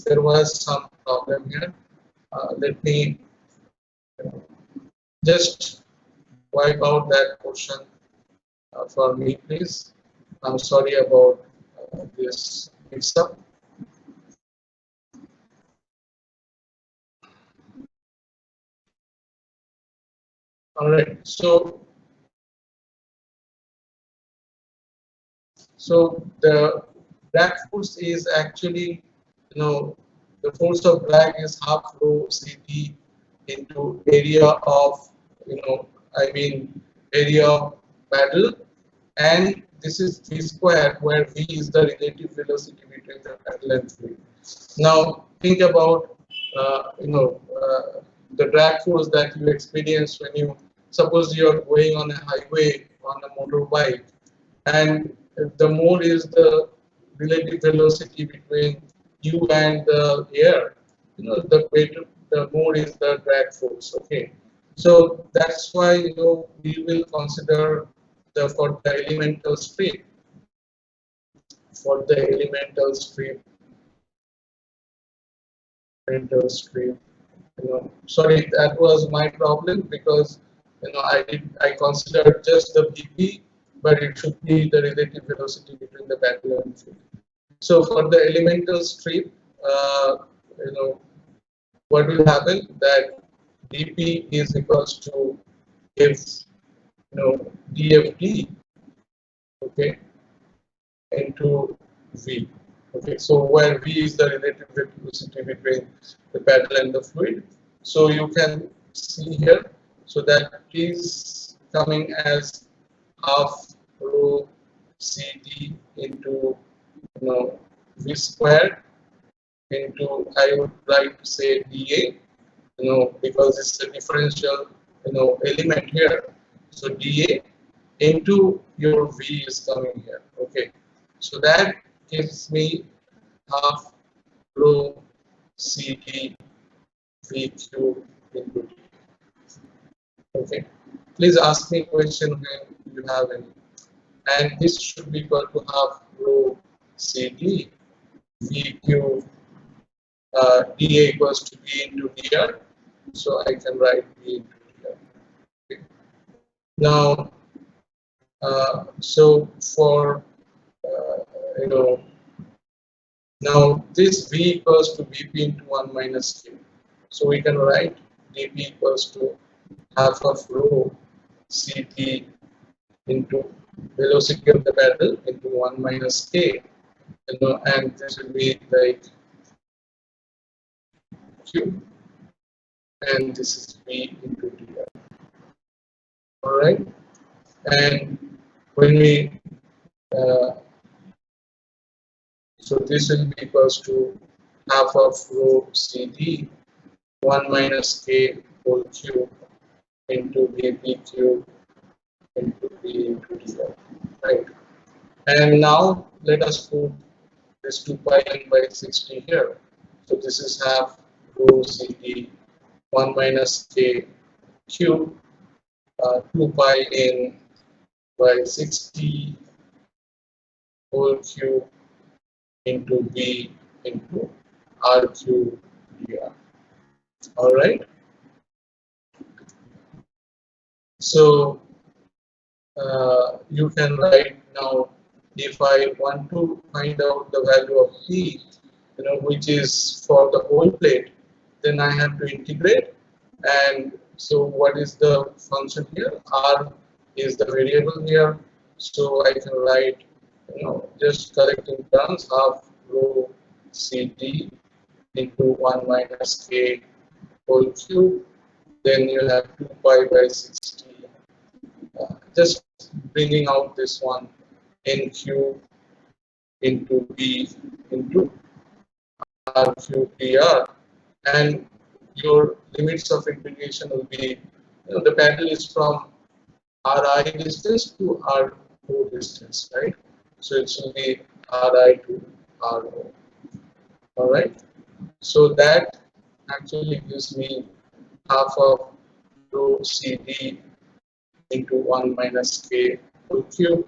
there was some problem here. Let me just wipe out that portion for me, please. I'm sorry about this mix-up. All right, so the drag force is actually, the force of drag is half rho Cd into area of, I mean area of paddle, and this is v square, where v is the relative velocity between the paddle and fluid. Now think about the drag force that you experience when you suppose you are going on a highway on a motorbike, and the mode is the relative velocity between you and the air. The greater the mode is the drag force. Okay, so that's why we will consider the for the elemental strip. For the elemental strip, sorry, that was my problem, because I considered just the VP, but it should be the relative velocity between the paddle and fluid. So for the elemental strip, you know what will happen, that dp is equals to f, dft, okay, into v. Okay, so where v is the relative velocity between the paddle and the fluid. So you can see here, so that is coming as half rho cd into v squared into, I would like to say, dA, because it's a differential element here. So dA into your v is coming here. Okay, so that gives me half rho cd v cube into d. Okay, please ask me question when you have any. And this should be equal to half rho cd v cube dA equals to b into dr. So I can write b into dr. Okay. Now, so for now this v equals to bp into 1 minus q. So we can write dp equals to half of rho ct into velocity of the paddle into 1 minus k, and this will be like q, and this is v into dr. All right, and when we so this will be equals to half of rho cd 1 minus k whole cube into bp cube into b into dr, right? And now let us put this 2 pi n by 60 here. So this is half rho cd 1 minus k cube 2 pi n by 60 whole cube into b into r cube dr. All right. So you can write now, if I want to find out the value of p, which is for the whole plate, then I have to integrate. And so what is the function here? R is the variable here. So I can write, just collecting terms, half rho cd into 1 minus k whole cube. Then you have 2 pi by 60. Just bringing out this one, n cube into b into r cube dr, and your limits of integration will be, the paddle is from ri distance to r4 distance, right? So it will be ri to ro. All right. So that actually gives me half of rho cd into 1 minus k whole cube,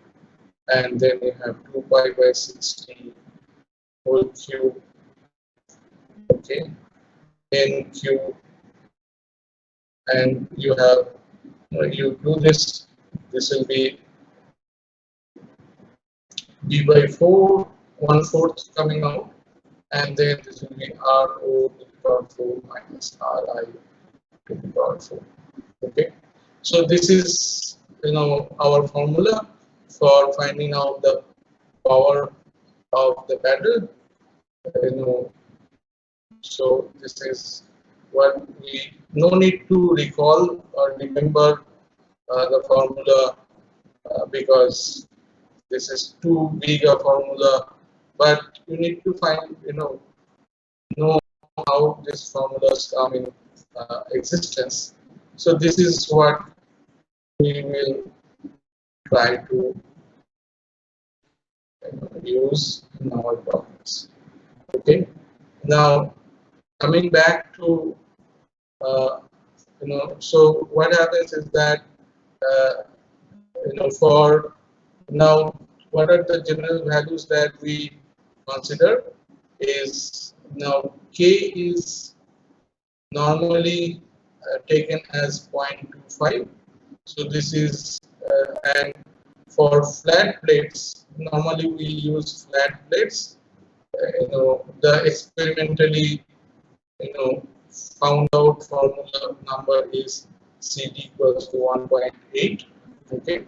and then you have 2 pi by 60 whole cube Okay, NQ, and you have you do this. This will be B by 4, 1/4 coming out, and then this will be RO to the power 4 minus RI to the power 4. Okay, so this is our formula for finding out the power of the paddle. You know, so this is what we no need to recall or remember the formula because this is too big a formula, but you need to find know how these formulas come in existence. So this is what we will try to use in our problems. Okay. Now coming back to so what happens is that uh, for now, what are the general values that we consider is now k is normally taken as 0.25. So this is and for flat plates, normally we use flat plates. The experimentally found out formula number is CD equals to 1.8. Okay,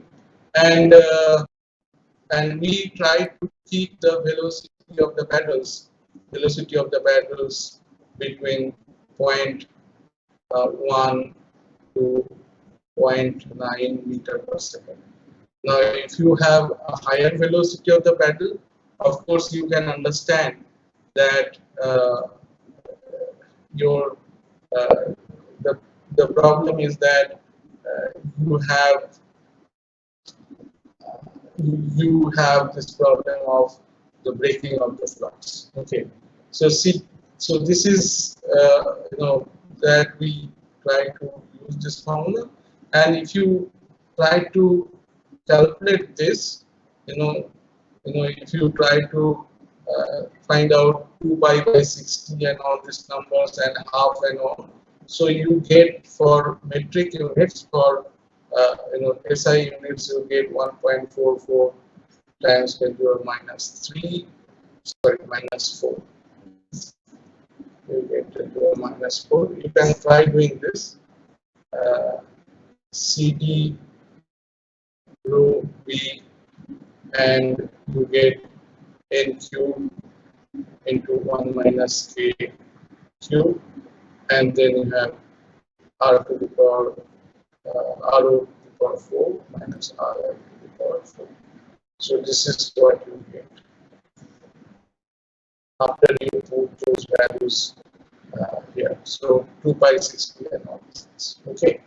and we try to keep the velocity of the paddles between 0.1 to 0.9 meter per second. Now, if you have a higher velocity of the paddle, of course, you can understand that your uh, the the problem is that you have this problem of the breaking of the flux. Okay, so see, so this is that we try to use this formula, and if you try to calculate this, if you try to find out 2 pi by 60 and all these numbers and half and all, so you get for metric units for SI units you get 1.44 times 10 to the minus 3, sorry, minus 4. You get 10 to the minus 4. You can try doing this. CD rho B, and you get N cube into 1 minus K cube, and then you have R to the power RO to the power 4 minus RI to the power 4. So this is what you get after you put those values here. So 2 pi 60 and all these things. Okay.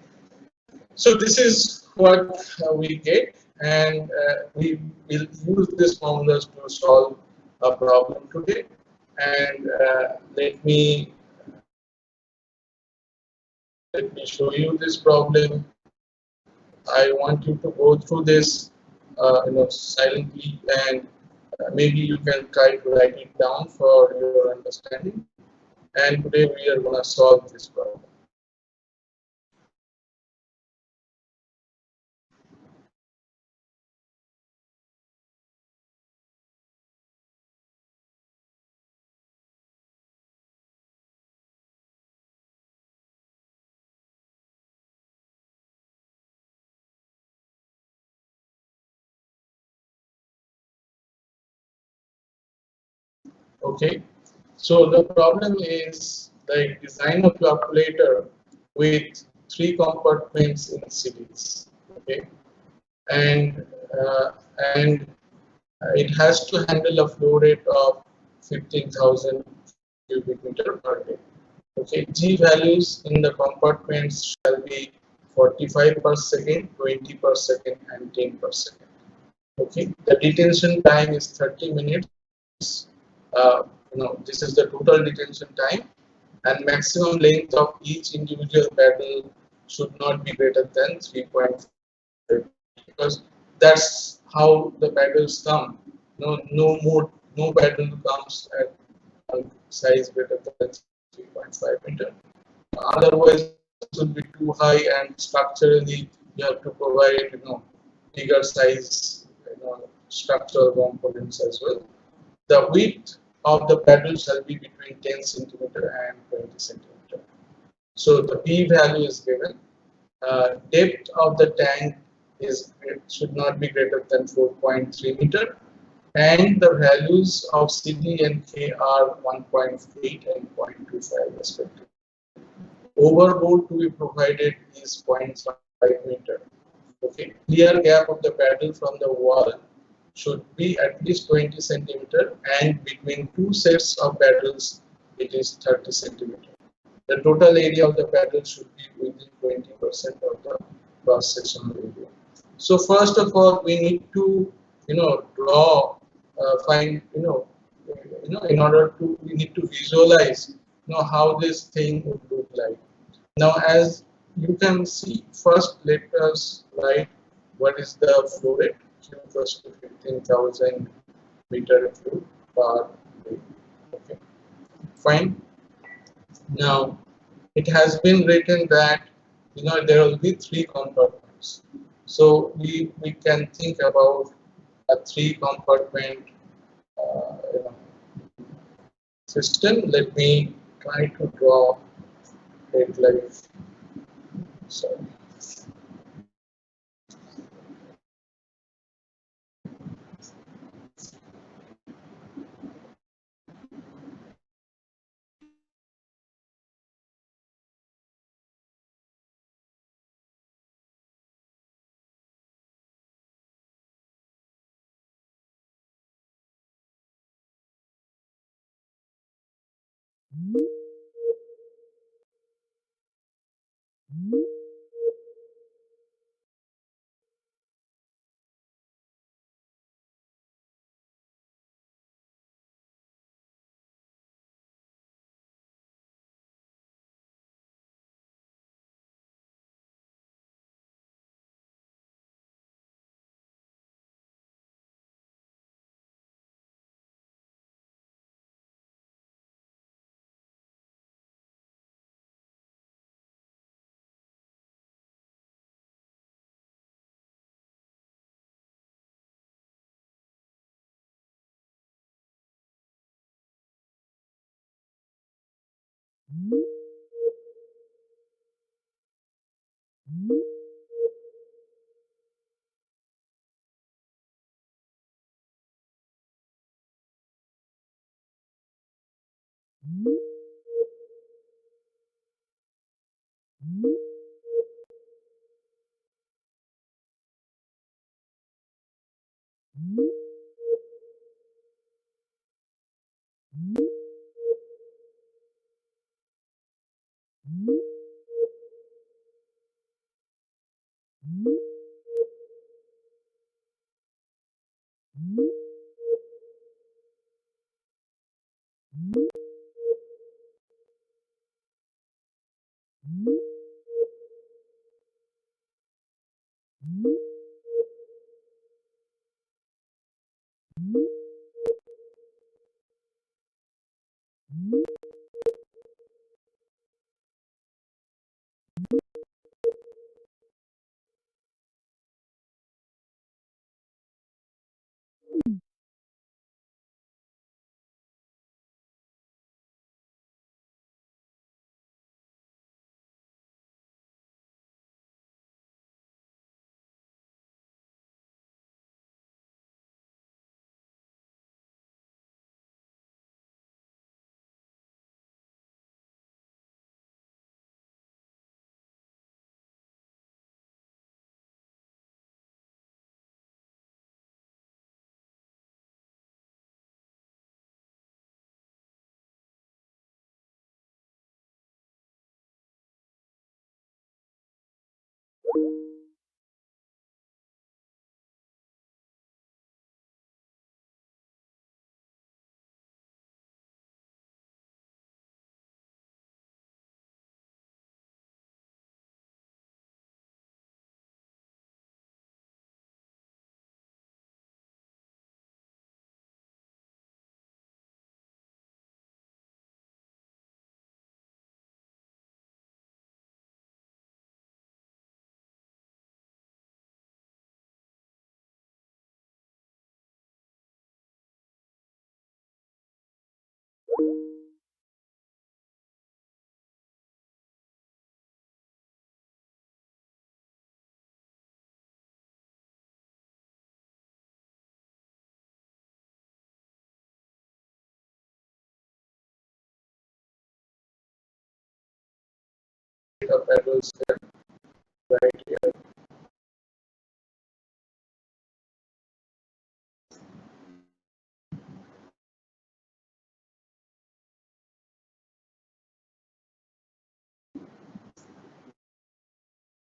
So this is what we get, and we will use these formulas to solve a problem today. And let me show you this problem. I want you to go through this, silently, and maybe you can try to write it down for your understanding. And today we are going to solve this problem. Okay, so the problem is like design a calculator with 3 compartments in series. Okay, and uh, and it has to handle a flow rate of 15,000 cubic meter per day. Okay, G values in the compartments shall be 45 per second, 20 per second, and 10 per second. Okay, the detention time is 30 minutes. This is the total detention time, and maximum length of each individual paddle should not be greater than 3.5, because that's how the paddles come. No paddle comes at size greater than 3.5 meter. Otherwise, it will be too high, and structurally you have to provide bigger size structural components as well. The width of the paddle shall be between 10 centimeter and 20 centimeter. So the P value is given. Depth of the tank should not be greater than 4.3 meter, and the values of CD and K are 1.8 and 0.25 respectively. Overboard to be provided is 0.5 meter. Okay, clear gap of the paddle from the wall should be at least 20 centimeter, and between two sets of paddles it is 30 centimeter. The total area of the paddle should be within 20% of the cross sectional area. So first of all, we need to draw, find in order to we need to visualize how this thing would look like. Now, as you can see, first let us write what is the flow rate. Q equals to 15,000 meter cube per day. Okay, fine. Now, it has been written that there will be three compartments. So we can think about a three compartment system. Let me try to draw it like so. the pedals here, right here.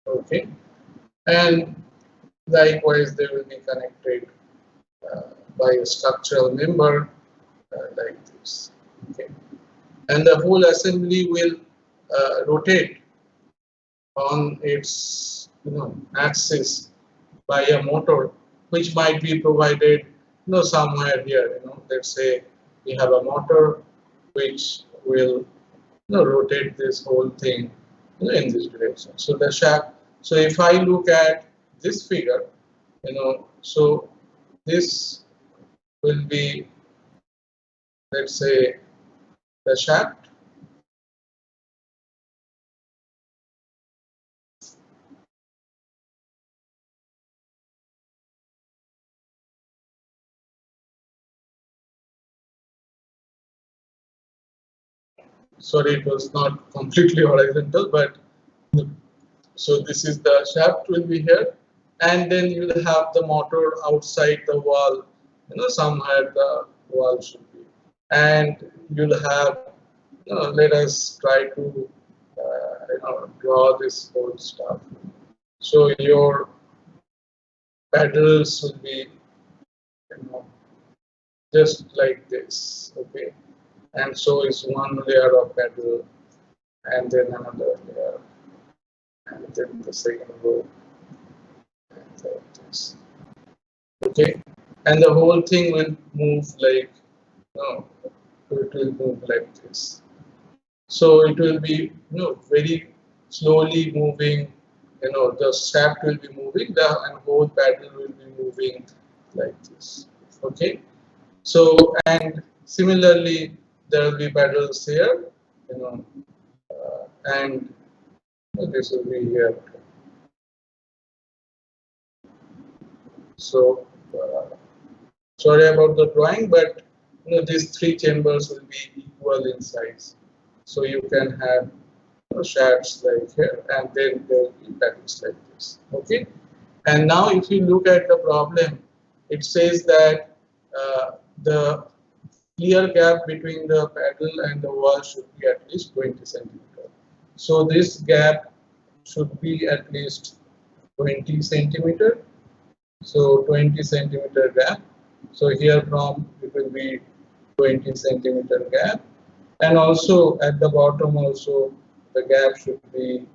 Okay, and likewise they will be connected by a structural member like this. Okay, and the whole assembly will rotate on its axis by a motor, which might be provided somewhere here. Let's say we have a motor which will rotate this whole thing in this direction. So the shaft. So if I look at this figure, so this will be, let's say, the shaft. Sorry, it was not completely horizontal, but so this is the shaft will be here, and then you will have the motor outside the wall. Somewhere the wall should be, and you'll have. Let us try to draw this whole stuff. So your pedals will be just like this, okay, and so is one layer of pedal, and then another layer, and then the second row, and like this, okay, and the whole thing will move like it will move like this. So it will be very slowly moving. The shaft will be moving, the and whole paddle will be moving like this. Okay. So and similarly there will be paddles here. And this will be here. So sorry about the drawing, but these three chambers will be equal in size. So you can have shafts like here, and then there will be paddles like this. Okay, and now if you look at the problem, it says that the clear gap between the paddle and the wall should be at least 20 centimeter. So this gap should be at least 20 centimeter. So 20 centimeter gap. So here from it will be 20 centimeter gap, and also at the bottom also the gap should be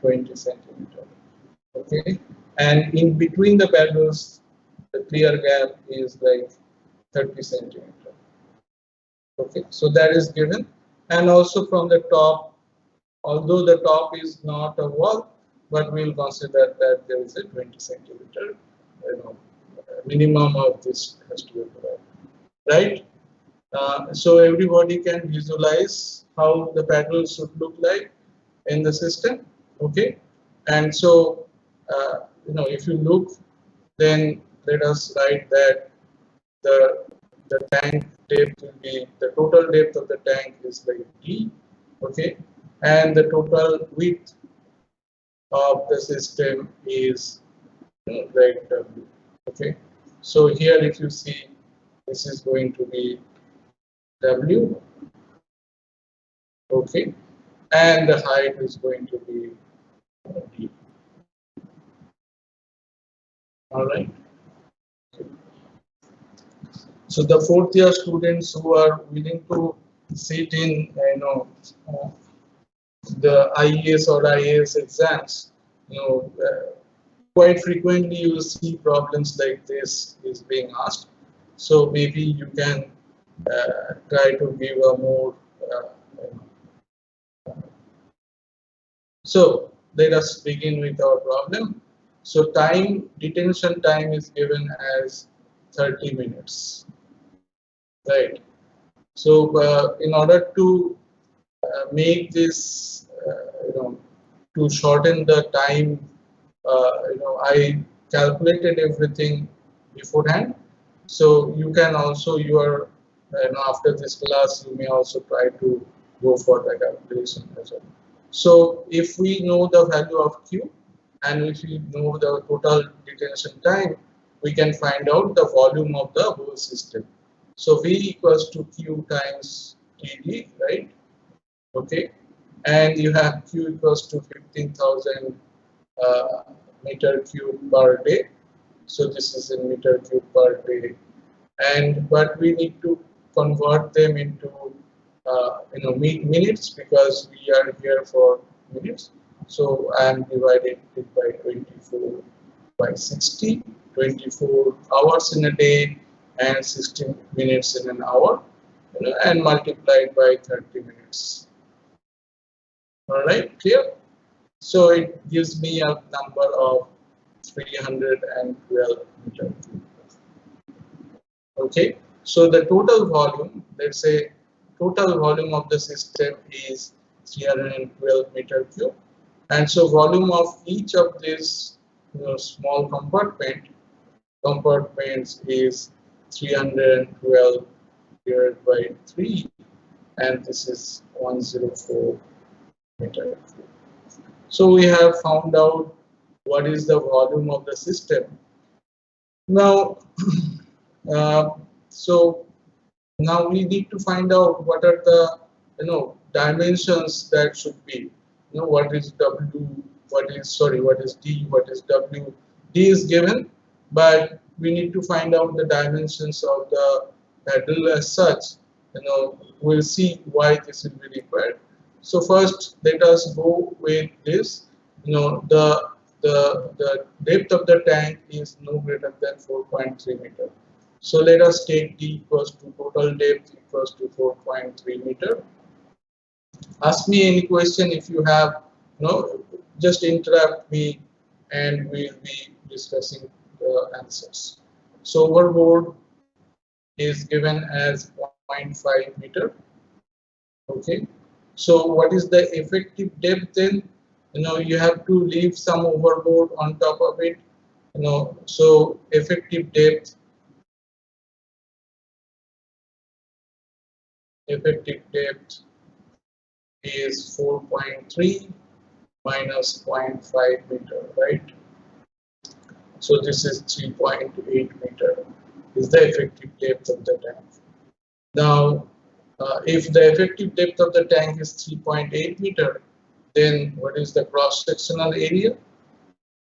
20 centimeter. Okay, and in between the paddles the clear gap is like 30 centimeter. Okay, so that is given, and also from the top, although the top is not a wall, but we will consider that there is a 20 centimeter minimum of this has to be provided, right? So everybody can visualize how the paddle should look like in the system. Okay, and so if you look, then let us write that the tank depth will be, the total depth of the tank is like D. Okay, and the total width of the system is like W. Okay, so here if you see, this is going to be W. Okay, and the height is going to be D. All right. So the fourth year students who are willing to sit in uh, the IES or IAS exams, quite frequently you see problems like this is being asked. So maybe you can try to give a more. So let us begin with our problem. So detention time is given as 30 minutes, right? So in order to make this, to shorten the time, I calculated everything beforehand. So you can also, after this class, you may also try to go for the calculation as well. So if we know the value of Q and if we know the total detention time, we can find out the volume of the whole system. So V equals to Q times TD, right? Okay, and you have Q equals to 15,000 uh, meter cube per day. So this is in meter cube per day, and but we need to convert them into minutes because we are here for minutes. So I am divided it by 24 by 60, 24 hours in a day and 60 minutes in an hour, and multiplied by 30 minutes. All right, clear? So it gives me a number of 312 meter cube. Okay, so the total volume, let's say total volume of the system is 312 meter cube, and so volume of each of these small compartments is 312 divided by 3, and this is 104 meter cube. So we have found out what is the volume of the system. Now, uh, so now we need to find out what are the dimensions that should be. What is W, what is D, what is W. D is given, but we need to find out the dimensions of the pedal as such. We'll see why this will be required. So first, let us go with this. The depth of the tank is no greater than 4.3 meter. So let us take D equals to total depth equals to 4.3 meter. Ask me any question if you have. Just interrupt me and we'll be discussing the answers. So overboard is given as 0.5 meter. Okay. So what is the effective depth then? You have to leave some overboard on top of it. So effective depth is 4.3 minus 0.5 meter, right? So this is 3.8 meter is the effective depth of the tank. Now, if the effective depth of the tank is 3.8 meter, then what is the cross-sectional area?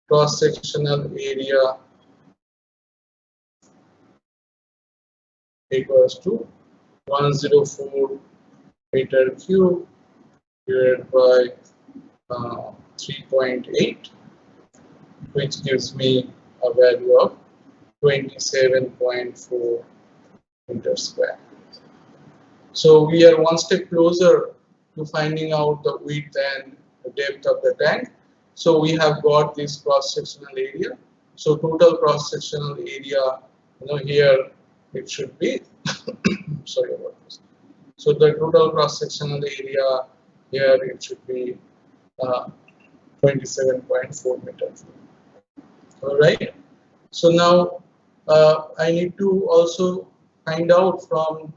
Cross-sectional area equals to 104 meter cube divided by 3.8, which gives me a value of 27.4 meters square. So we are one step closer to finding out the width and the depth of the tank. So we have got this cross-sectional area. So total cross-sectional area, here it should be, sorry about this. So the total cross-sectional area here it should be 27.4 meters. All right. So now I need to also find out from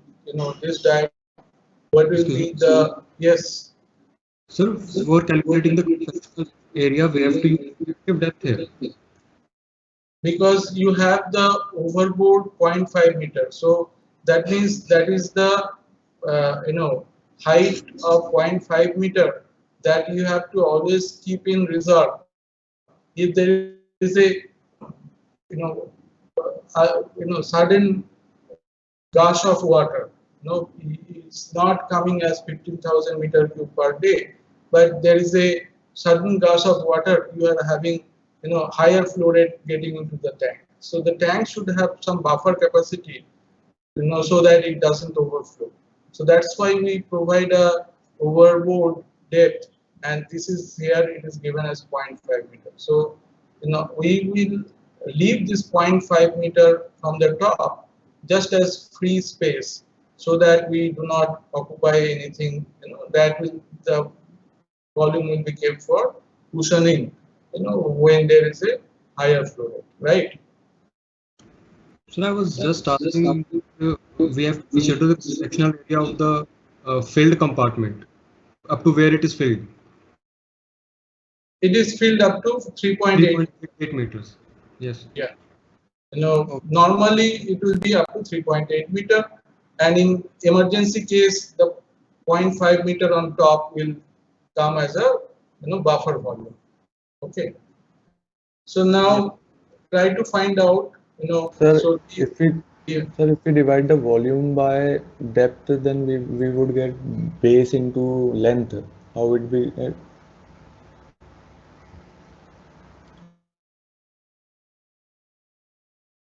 this diagram what will be the yes. Sir, for calculating the cross-sectional area, we have to use effective depth here. Because you have the overboard 0.5 meter, so that means that is the height of 0.5 meter that you have to always keep in reserve. If there is a sudden gush of water, it's not coming as 15,000 meter cube per day, but there is a sudden gush of water, you are having higher flow rate getting into the tank. So the tank should have some buffer capacity, so that it doesn't overflow. So that's why we provide a overboard depth, and this is here it is given as 0.5 meter. So we will leave this 0.5 meter from the top just as free space, so that we do not occupy anything. That will, the volume will be kept for cushioning. When there is a higher flow rate, right? So I was just asking, we have to schedule the sectional area of the filled compartment up to where it is filled. It is filled up to 3.8. 3.8 meters. Yes. Yeah. Okay. Normally it will be up to 3.8 meter, and in emergency case, the 0.5 meter on top will come as a buffer volume. Okay. So Yes. now try to find out, Sir, so if we the, sir, if we divide the volume by depth, then we would get base into length. How would be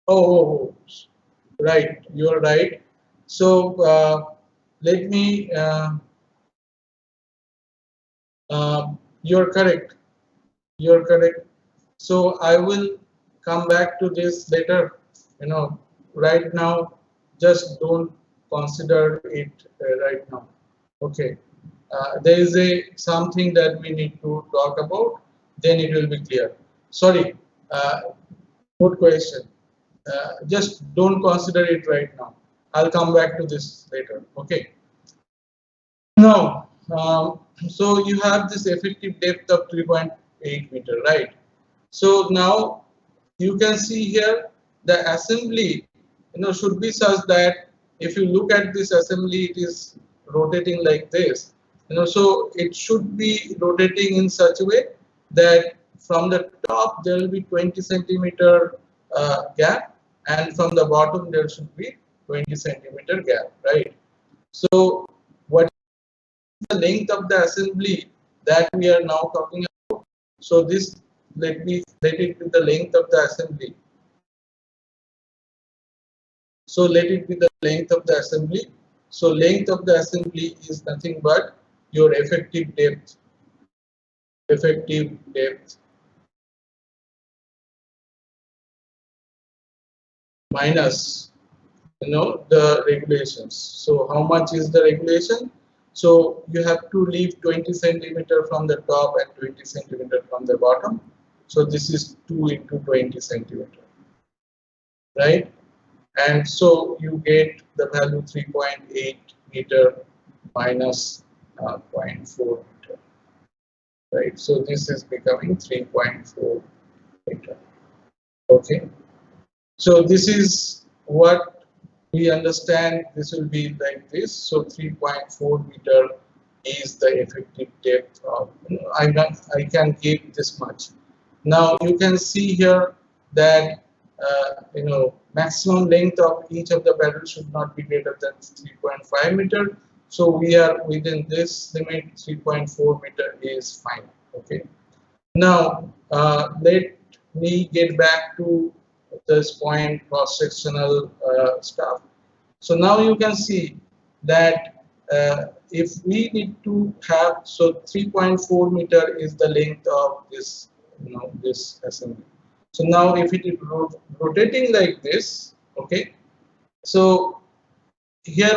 oh, right, you are right. So let me, you're correct. You're correct. So I will come back to this later. Right now, just don't consider it right now. Okay. There is a something that we need to talk about. Then it will be clear. Sorry. Uh, Good question. Just don't consider it right now. I'll come back to this later. Okay. Now, so you have this effective depth of 3.8 meter, right? So now you can see here the assembly, should be such that if you look at this assembly, it is rotating like this. So it should be rotating in such a way that from the top there will be 20 centimeter gap, and from the bottom there should be 20 centimeter gap, right? So what the length of the assembly that we are now talking about. So this, let it be the length of the assembly. So let it be the length of the assembly. So length of the assembly is nothing but your effective depth minus the regulations. So how much is the regulation? So you have to leave 20 centimeter from the top and 20 centimeter from the bottom. So this is 2 into 20 centimeter, right? And so you get the value 3.8 meter minus 0.4 meter, right? So this is becoming 3.4 meter. Okay. So this is what we understand. This will be like this. So 3.4 meter is the effective depth of, I can give this much. Now you can see here that maximum length of each of the barrels should not be greater than 3.5 meter. So we are within this limit. 3.4 meter is fine. Okay. Now, let me get back to this point, cross-sectional stuff. So now you can see that if we need to have, so 3.4 meter is the length of this, this assembly. So now if it is rotating like this, okay, so here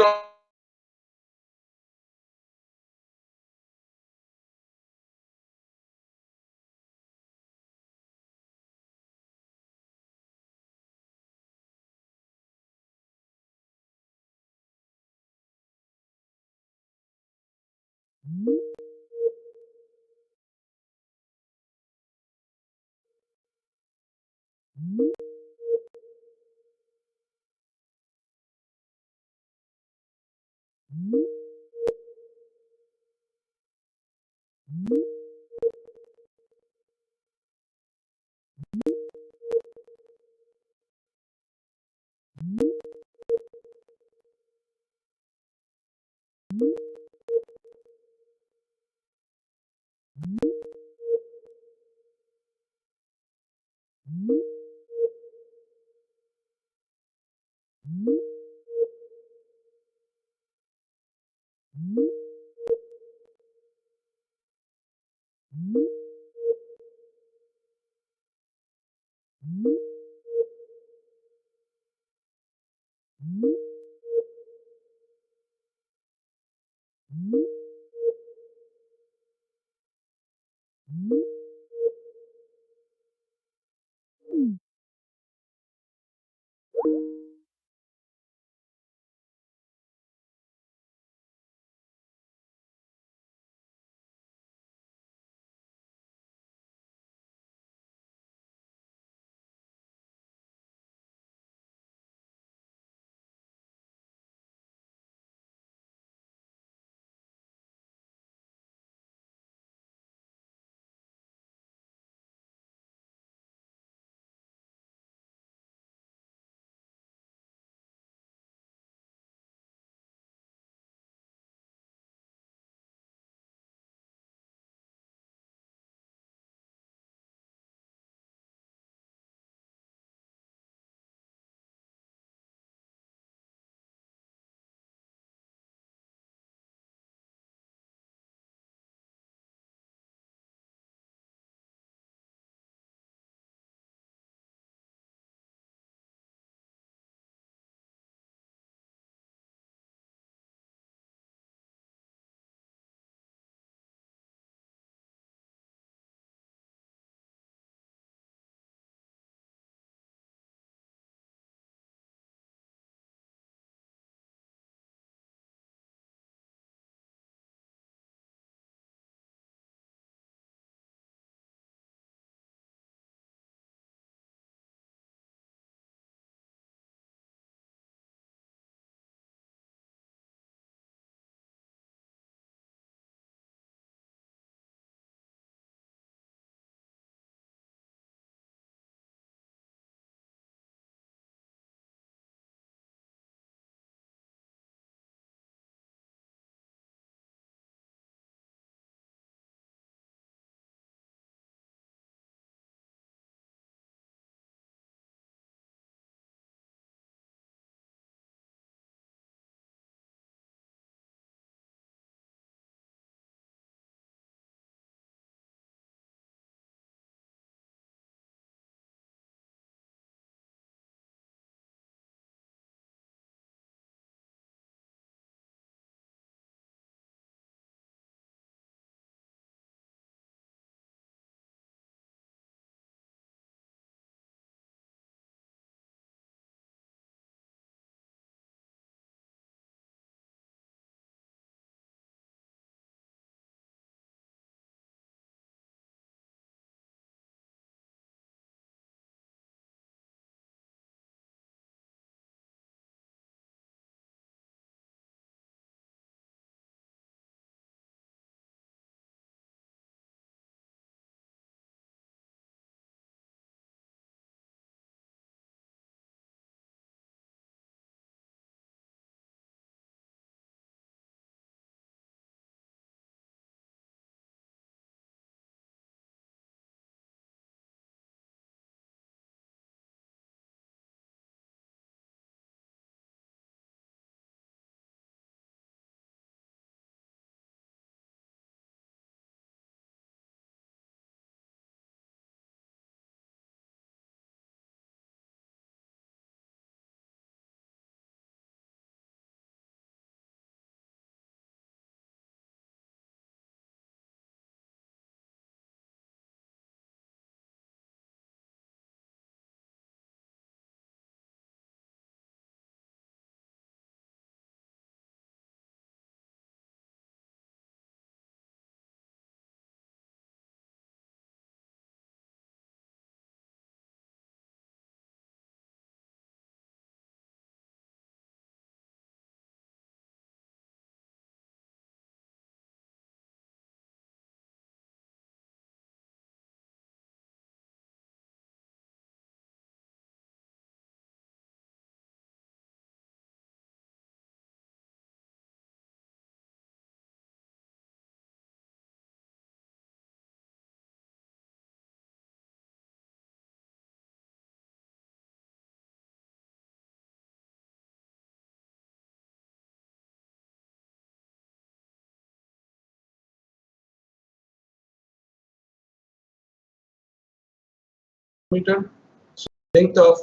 meter. So length of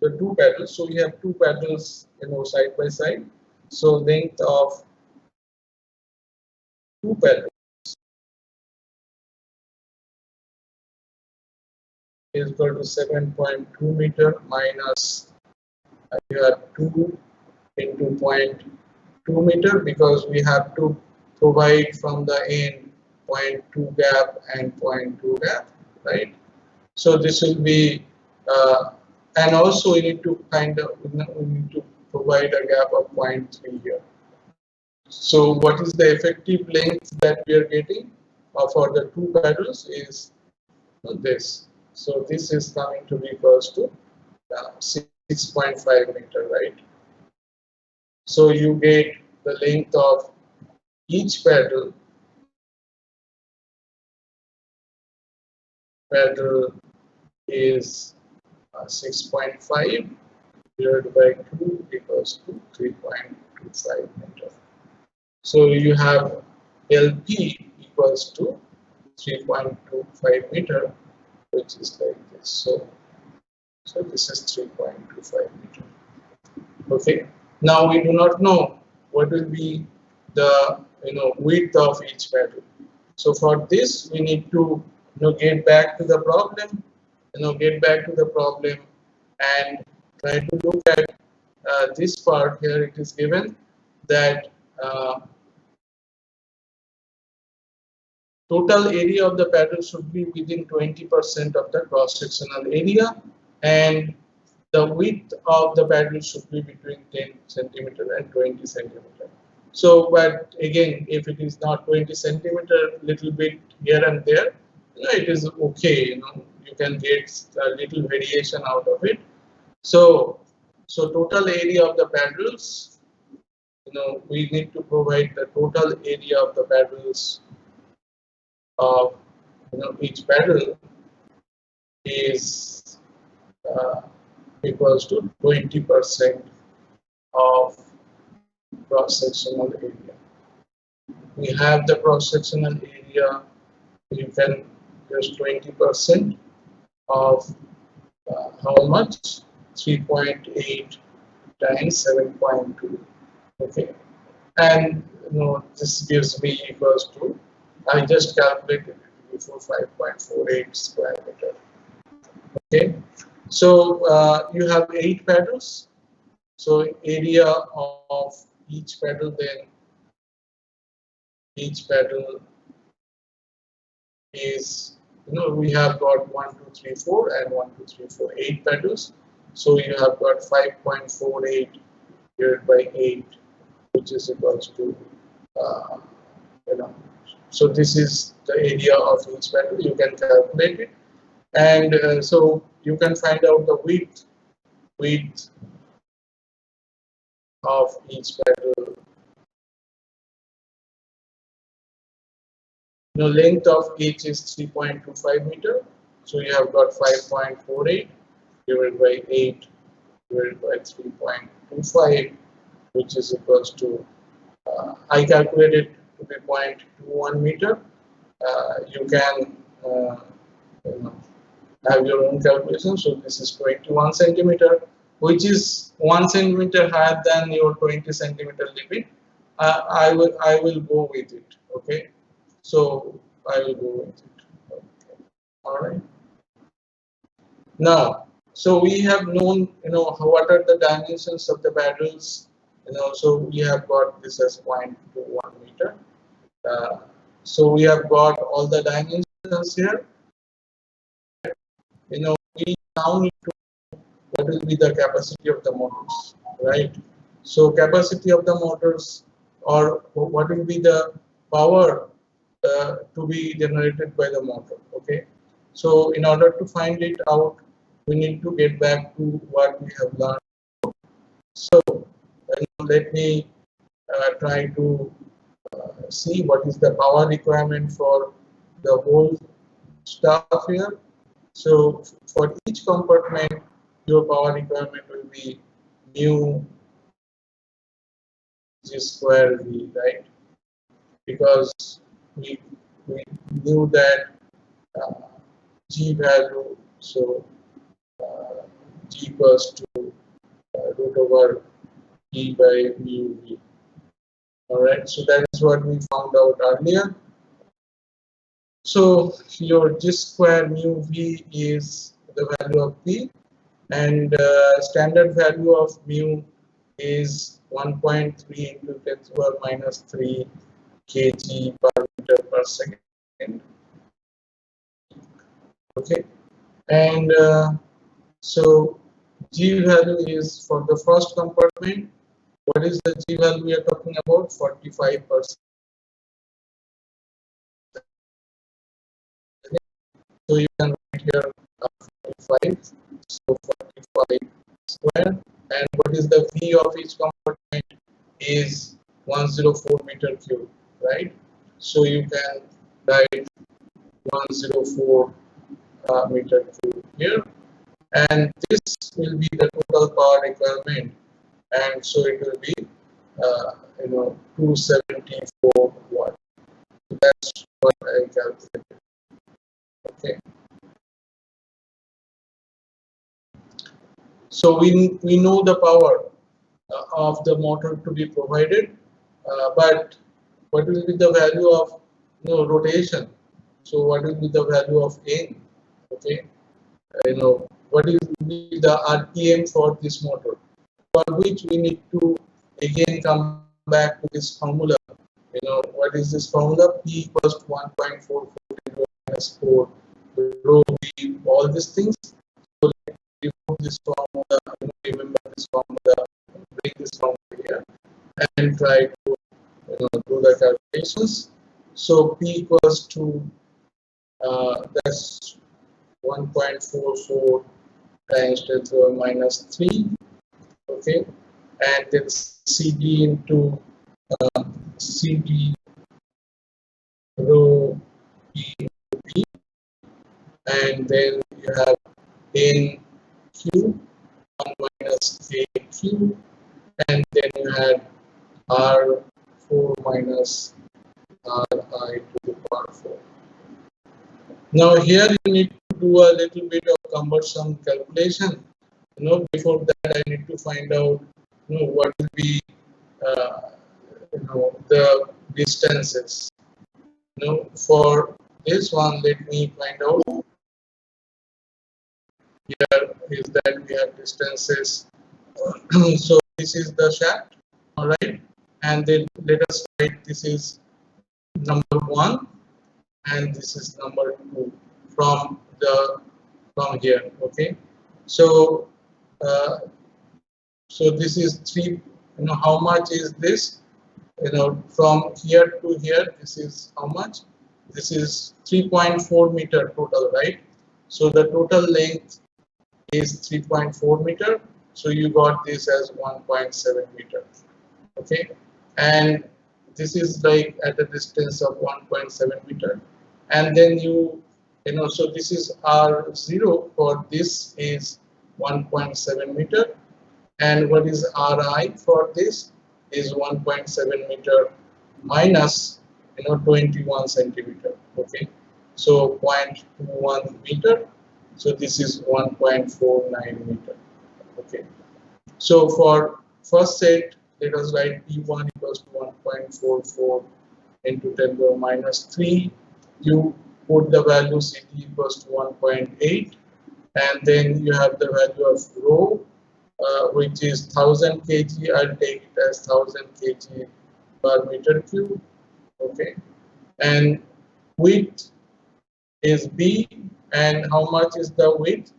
the two paddles. So we have two paddles, side by side. So length of two paddles is equal to 7.2 meter minus you have 2 into 0.2 meter, because we have to provide from the end 0.2 gap and 0.2 gap, right? So this will be, and also we need to we need to provide a gap of 0.3 here. So what is the effective length that we are getting for the two paddles is this. So this is coming to be equals to 6.5 meter, right? So you get the length of each paddle is 6.5 divided by 2 equals to 3.25 meter. So you have LP equals to 3.25 meter, which is like this. So this is 3.25 meter. Okay. Now we do not know what will be the width of each paddle. So for this we need to get back to the problem, and try to look at this part here. It is given that total area of the paddle should be within 20% of the cross-sectional area, and the width of the paddle should be between 10 centimeter and 20 centimeter. So, but again, if it is not 20 centimeter, little bit here and there, it is okay. You can get a little variation out of it. So total area of the paddles, we need to provide the total area of the paddles of each paddle is equals to 20% of cross-sectional area. We have the cross-sectional area, you can use 20% of how much? 3.8 times 7.2. Okay, and this gives me equals to, I just calculated it before, 5.48 square meter. Okay, so you have 8 paddles. So area of each paddle, then each paddle is, we have got 1, 2, 3, 4 and 1, 2, 3, 4, 8 paddles. So you have got 5.48 divided by 8, which is equals to, so this is the area of each paddle. You can calculate it, and so you can find out the width of each paddle. Length of each is 3.25 meter. So you have got 5.48 divided by 8 divided by 3.25, which is equals to, I calculated to be 0.21 meter. You can have your own calculation. So this is 21 centimeter, which is 1 centimeter higher than your 20 centimeter limit. I will go with it. Okay, so I will go with it. Okay. All right. Now, so we have known, what are the dimensions of the paddles. So we have got this as 0.21 meter. So we have got all the dimensions here. We now need to know what will be the capacity of the motors, right? So capacity of the motors, or what will be the power to be generated by the motor. Okay, so in order to find it out, we need to get back to what we have learned. So let me try to see what is the power requirement for the whole stuff here. So for each compartment, your power requirement will be mu g square v, right? Because we knew that G value, so G equals to root over E by mu V. Alright, so that is what we found out earlier. So your G square mu V is the value of P, and standard value of mu is 1.3 into 10 to the power minus 3 kg per meter per second. Okay, and so G value is for the first compartment. What is the G value we are talking about? 45%. So you can write here 45. So 45 square. And what is the V of each compartment? Is 104 meter cube, right? So you can write 104 meter cube here. And this will be the total power requirement. And so it will be, 274 watt. So that's what I calculated. Okay. So we know the power of the motor to be provided, but what will be the value of rotation? So what will be the value of N? Okay, what is the RPM for this motor? For which we need to again come back to this formula. What is this formula? P equals to 1.44 into minus 4 rho V, all these things. So remove this formula, remember this formula, bring this formula here, and try to do the calculations. So P equals to that's 1.44 times 10 to the power minus 3. Okay, and then CD into CD rho P into P, and then you have N Q 1 minus K Q, and then you had R4 minus Ri to the power 4. Now here you need to do a little bit of cumbersome calculation. Before that I need to find out what will be the distances. For this one, let me find out. Here is that we have distances. So this is the shaft, all right, and then let us write this is number 1 and this is number 2 from here. Okay, so so this is 3. How much is this? From here to here, this is how much? This is 3.4 meter total, right? So the total length is 3.4 meter. So you got this as 1.7 meter. Okay, and this is like at a distance of 1.7 meter, and then so this is R0 for this is 1.7 meter, and what is Ri for this is 1.7 meter minus 21 centimeter. Okay, so 0.21 meter, so this is 1.49 meter. Okay, so for first set, let us write P1 equals to 1.44 into 10 to the power minus 3. You put the value Ct equals to 1.8, and then you have the value of rho, which is 1000 kg. I'll take it as 1000 kg per meter cube. Okay, and width is B, and how much is the width?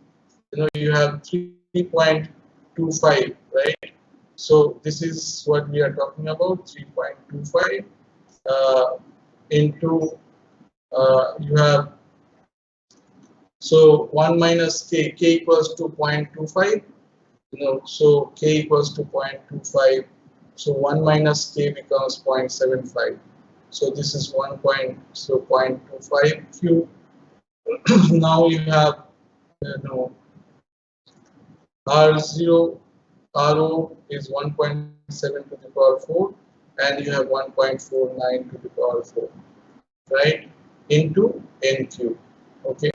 You have 3.25, right? So this is what we are talking about, 3.25 into you have, so 1 minus k equals to 0.25. So k equals to 0.25, so 1 minus k becomes 0.75. So this is 0.25 cube. Now you have R0, RO is 1.7 to the power 4, and you have 1.49 to the power 4, right, into N cube. Okay,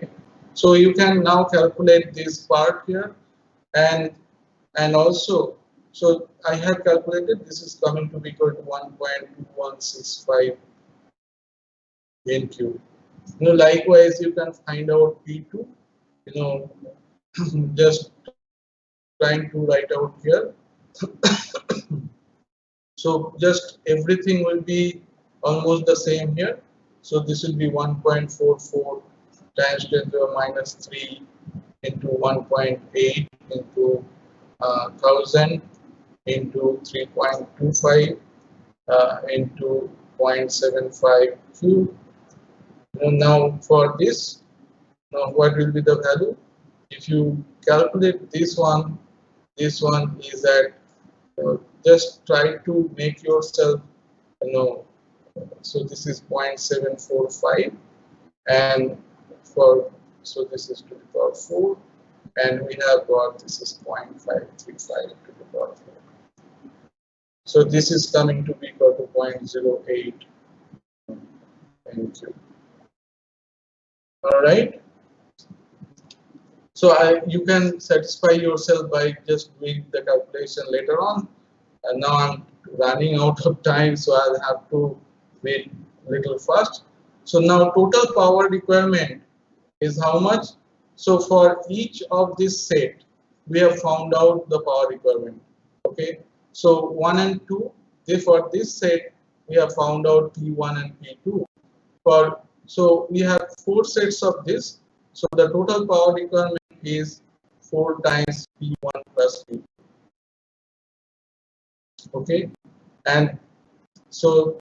So you can now calculate this part here, and also, so I have calculated this is coming to be equal to 1.2165 n cube. Likewise, you can find out P2. Just trying to write out here. So just everything will be almost the same here. So this will be 1.44 times 10 to the minus 3 into 1.8 into 1000 into 3.25 into 0.75 cube. Now for this, now what will be the value? If you calculate this one is at, just try to make yourself, so this is 0.745, and for, so this is to the power 4, and we have got this is 0.535 to the power 4. So this is coming to be equal to 0.08 n cube. All right. So you can satisfy yourself by just doing the calculation later on. And now I'm running out of time, so I'll have to wait a little fast. So now total power requirement is how much? So for each of this set, we have found out the power requirement. Okay. So 1 and 2, for this set, we have found out P1 and P2. So we have 4 sets of this. So the total power requirement is 4 times P1 plus P2. Okay, and so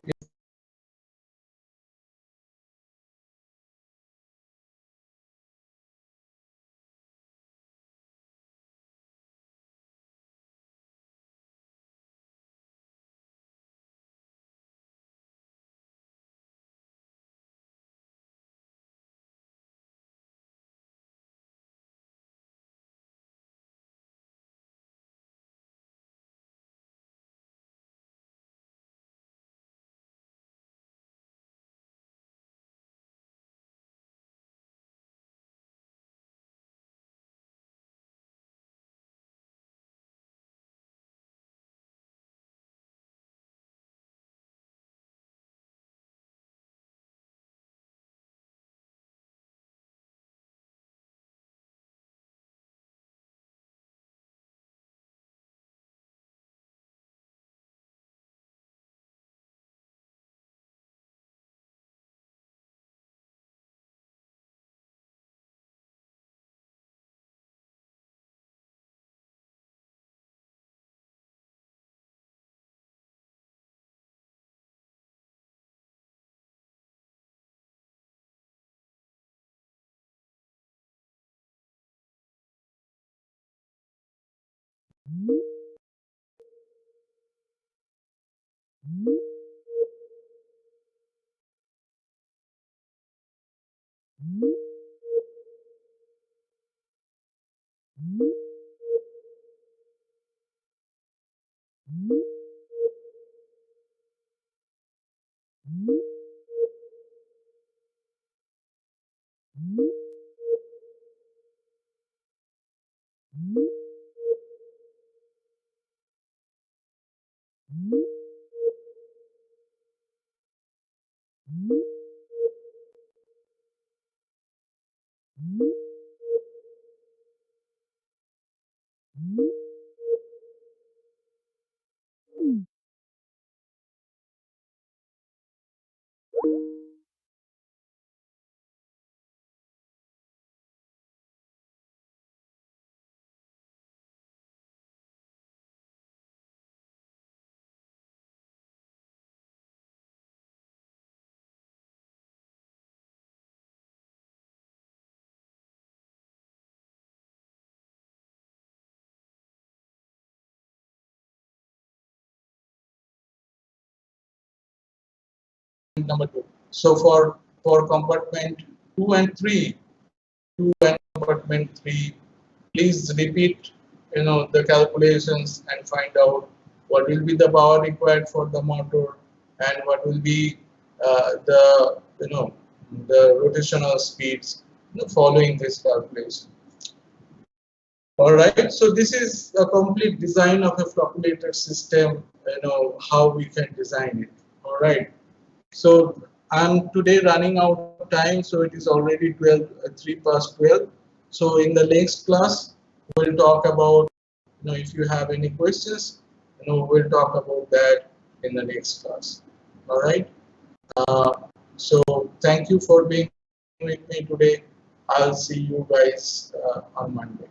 number 2. So for compartment 2 and 3, 2 and compartment 3, please repeat the calculations and find out what will be the power required for the motor and what will be the the rotational speeds following this calculation. All right, so this is a complete design of a flocculated system, how we can design it. All right, so I'm today running out of time, so it is already 3 past 12. So in the next class, we'll talk about, if you have any questions, we'll talk about that in the next class. All right, so thank you for being with me today. I'll see you guys on Monday.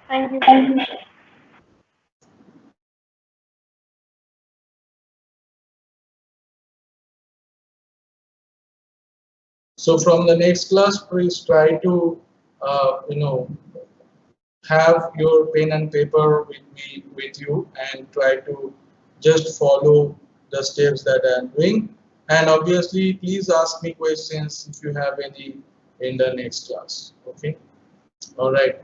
Thank you. So from the next class, please try to, have your pen and paper with you and try to just follow the steps that I'm doing. And obviously, please ask me questions if you have any in the next class. Okay. All right.